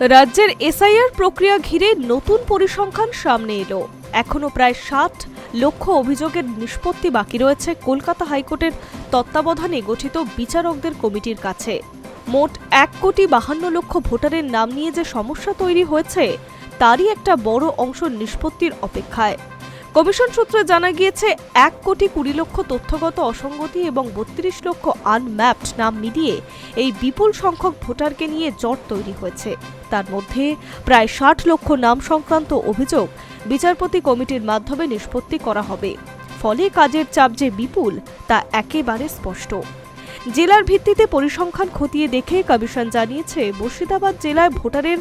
রাজ্যের এসআইআর প্রক্রিয়া ঘিরে নতুন পরিসংখ্যান সামনে এলো। এখনো প্রায় ৬০ লক্ষ অভিযোগের নিষ্পত্তি বাকি রয়েছে কলকাতা হাইকোর্টের তত্ত্বাবধানে গঠিত বিচারকদের কমিটির কাছে। মোট ১,৫২,০০,০০০ ভোটারের নাম নিয়ে যে সমস্যা তৈরি হয়েছে তারই একটা বড় অংশ নিষ্পত্তির অপেক্ষায়। কমিশন সূত্রে জানা গিয়েছে ১,২০,০০,০০০ তথ্যগত অসঙ্গতি এবং ৩২ লক্ষ আনম্যাপড নাম মিলিয়ে এই বিপুল সংখ্যক ভোটারকে নিয়ে জট তৈরি হয়েছে। তার মধ্যে প্রায় ৬০ লক্ষ নাম সংক্রান্ত অভিযোগ বিচারপতি কমিটির মাধ্যমে নিষ্পত্তি করা হবে। ফলে কাজের চাপ যে বিপুল তা একেবারে স্পষ্ট। জেলার ভিত্তিতে পরিসংখ্যান খতিয়ে দেখে কমিশন জানিয়েছে মুর্শিদাবাদ জেলায় ভোটারের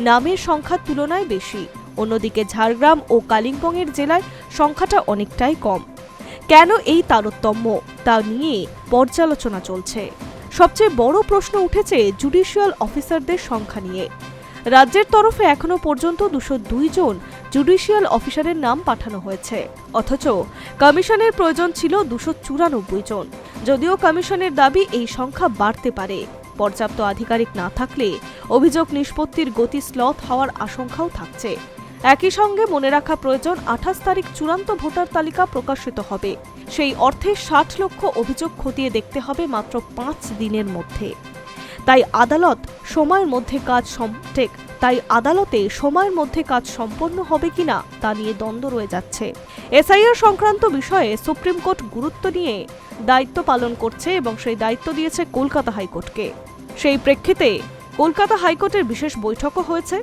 নামের সংখ্যার তুলনায় বেশি, অন্যদিকে ঝাড়গ্রাম ও কালিম্পংয়ের জেলায় সংখ্যাটা অনেকটাই কম। কেন এই তারতম্য তা নিয়ে পর্যালোচনা চলছে। সবচেয়ে বড় প্রশ্ন উঠেছে জুডিশিয়াল অফিসারদের সংখ্যা নিয়ে। রাজ্যের তরফে এখনো পর্যন্ত ২০২ জন জুডিশিয়াল অফিসারের নাম পাঠানো হয়েছে, অথচ কমিশনের প্রয়োজন ছিল ২৯৪ জন। যদিও কমিশনের দাবি এই সংখ্যা বাড়তে পারে। পর্যাপ্ত আধিকারিক না থাকলে অভিযোগ নিষ্পত্তির গতি স্লথ হওয়ার আশঙ্কাও থাকছে। একই সঙ্গে মনে রাখা প্রয়োজন ২৮ তারিখ চূড়ান্ত ভোটার তালিকা প্রকাশিত হবে। সেই অর্থে ৬০ লক্ষ অভিযোগ খতিয়ে দেখতে হবে মাত্র ৫ দিনের মধ্যে। তাই আদালতে সময়ের মধ্যে কাজ সম্পন্ন হবে কিনা তা নিয়ে দ্বন্দ্ব রয়ে যাচ্ছে। এসআইআর সংক্রান্ত বিষয়ে সুপ্রিম কোর্ট গুরুত্ব নিয়ে দায়িত্ব পালন করছে এবং সেই দায়িত্ব দিয়েছে কলকাতা হাইকোর্টকে। সেই প্রেক্ষিতে কলকাতা হাইকোর্টের বিশেষ বৈঠকও হয়েছে।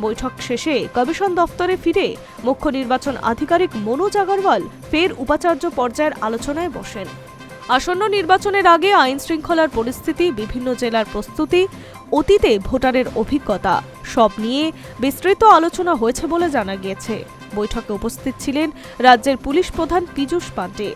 বৈঠক শেষে কমিশন দফতরে ফিরে মুখ্য নির্বাচন আধিকারিক মনোজ আগরওয়াল ফের উপাচার্য পর্যায়ের আলোচনায় বসেন। আসন্ন নির্বাচনের আগে আইন শৃঙ্খলার পরিস্থিতি, বিভিন্ন জেলার প্রস্তুতি, অতীতে ভোটারের অভিজ্ঞতা সব নিয়ে বিস্তৃত আলোচনা হয়েছে বলে জানা গিয়েছে। বৈঠকে উপস্থিত ছিলেন রাজ্যের পুলিশ প্রধান পীযূষ পাণ্ডে,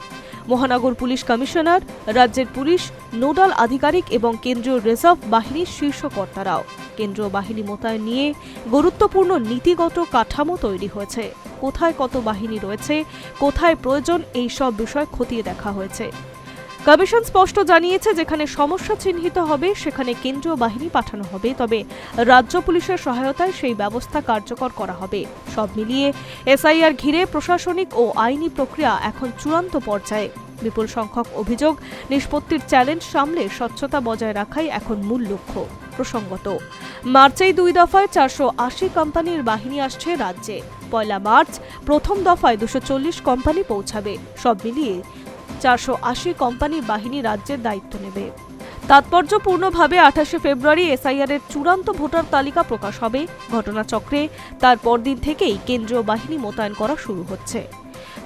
মহানগর পুলিশ কমিশনার, রাজ্যের পুলিশ নোডাল আধিকারিক এবং কেন্দ্রীয় রিজার্ভ বাহিনীর শীর্ষ কর্তারাও। কেন্দ্রীয় বাহিনী মোতায়েন নিয়ে গুরুত্বপূর্ণ নীতিগত কাঠামো তৈরি হয়েছে। কোথায় কত বাহিনী রয়েছে, কোথায় প্রয়োজন, এই সব বিষয় খতিয়ে দেখা হয়েছে। কমিশন স্পষ্ট জানিয়েছে যেখানে সমস্যা চিহ্নিত হবে সেখানে কেন্দ্রীয় বাহিনী পাঠানো হবে, তবে রাজ্য পুলিশের সহায়তায় সেই ব্যবস্থা কার্যকর করা হবে। সব মিলিয়ে এসআইআর ঘিরে প্রশাসনিক ও আইনি প্রক্রিয়া এখন চূড়ান্ত পর্যায়ে। বিপুল সংখ্যক অভিযোগ নিষ্পত্তির চ্যালেঞ্জ সামলে স্বচ্ছতা বজায় রাখাই এখন মূল লক্ষ্য। প্রসঙ্গত, মার্চেই ২ দফায় ৪৮০ কোম্পানির বাহিনী আসছে রাজ্যে। ১ মার্চ প্রথম দফায় ২৪০ কোম্পানি পৌঁছাবে। সব মিলিয়ে ৪৮০ কোম্পানির বাহিনী রাজ্যের দায়িত্ব নেবে। তাৎপর্যপূর্ণভাবে ২৮শে ফেব্রুয়ারি এসআইআর এর চূড়ান্ত ভোটার তালিকা প্রকাশ হবে। ঘটনাচক্রে তার পরদিন থেকেই কেন্দ্রীয় বাহিনী মোতায়েন করা শুরু হচ্ছে।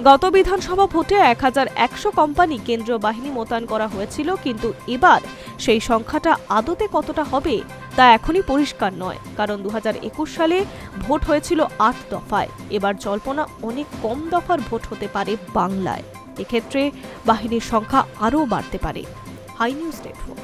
গত বিধানসভা ভোটে ১১০০ কোম্পানি কেন্দ্রীয় বাহিনী মোতায়েন করা হয়েছিল, কিন্তু এবার সেই সংখ্যাটা আদতে কতটা হবে তা এখনই পরিষ্কার নয়, কারণ ২০২১ সালে ভোট হয়েছিল ৮ দফায়। এবার জল্পনা অনেক কম দফার ভোট হতে পারে বাংলায়। এক্ষেত্রে বাহিনীর সংখ্যা আরও বাড়তে পারে। Hi news network.